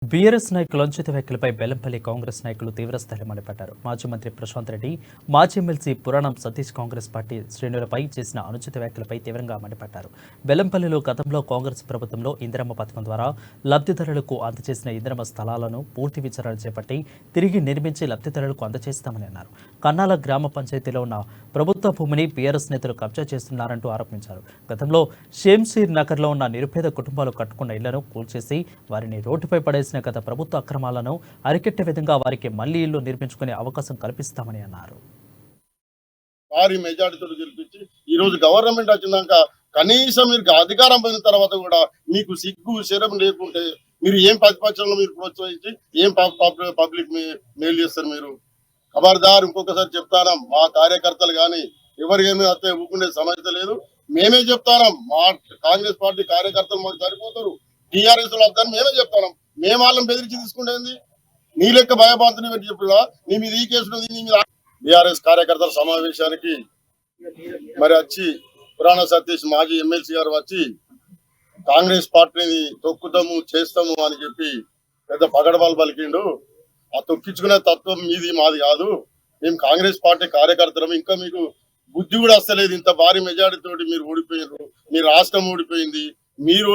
BRS నాయకుల అనుచిత వ్యాఖ్యలపై బెల్లంపల్లి కాంగ్రెస్ నాయకులు తీవ్రస్థాయిలో మండిపడ్డారు. మాజీ మంత్రి ప్రశాంత్ రెడ్డి, మాజీ ఎమ్మెల్సీ పురాణం సతీష్ కాంగ్రెస్ పార్టీ శ్రేణులపై చేసిన అనుచిత వ్యాఖ్యలపై తీవ్రంగా మండిపడ్డారు. బెల్లంపల్లిలో గతంలో కాంగ్రెస్ ప్రభుత్వంలో ఇందిరమ్మ పథకం ద్వారా లబ్ధిదారులకు అందజేసిన ఇందిరమ్మ స్థలాలను పూర్తి విచారణ చేపట్టి తిరిగి నిర్మించి లబ్ధిదారులకు అందజేస్తామని అన్నారు. కన్నాల గ్రామ పంచాయతీలో ఉన్న ప్రభుత్వ భూమిని బీఆర్ఎస్ నేతలు కబ్జా చేస్తున్నారంటూ ఆరోపించారు. గతంలో షేమ్షీర్ నగర్లో ఉన్న నిరుపేద కుటుంబాలు కట్టుకున్న ఇళ్లను కూల్చేసి వారిని రోడ్డుపై పడేసిన గత ప్రభుత్వ అక్రమాలను అరికెట్టే విధంగా వారికి మళ్లీ ఇల్లు నిర్మించుకునే అవకాశం కల్పిస్తామని అన్నారు. భారీ మెజార్టీతో గెలిపించి ఈ రోజు గవర్నమెంట్ వచ్చినాక కనీసం మీరు అధికారం పోయిన తర్వాత కూడా మీకు సిగ్గు శరం లేకుంటే మీరు ఏం ప్రతిపక్షంలో మీరు ప్రోత్సహించి ఏం పబ్లిక్ మేలు చేస్తారు? మీరు ఖబర్దార్, ఇంకొకసారి చెప్తారా, మా కార్యకర్తలు కానీ ఎవరికేమీ అత్తే ఊపుకునే సమస్య లేదు. మేమే చెప్తాం, మా కాంగ్రెస్ పార్టీ కార్యకర్తలు మాకు సరిపోతారు, టీఆర్ఎస్ లో వద్దని మేమే చెప్తాం. మేము వాళ్ళని బెదిరించి తీసుకుంటేంది? నీ లెక్క భయబాంతుని పెట్టి చెప్పుదా నీ మీద ఈ కేసు నీ మీద. బీఆర్ఎస్ కార్యకర్తల సమావేశానికి మరి వచ్చి పురాణ సతీష్ మాజీ ఎమ్మెల్సీ గారు వచ్చి కాంగ్రెస్ పార్టీని తొక్కుతాము చేస్తాము అని చెప్పి పెద్ద పగడబాలు పలికిండు. ఆ తొక్కించుకునే తత్వం మీది మాది కాదు. మేము కాంగ్రెస్ పార్టీ కార్యకర్తలం. ఇంకా మీకు బుద్ధి కూడా వస్తలేదు. ఇంత భారీ మెజారిటీ తోటి మీరు ఓడిపోయినారు, మీ రాష్ట్రం ఓడిపోయింది. మీరు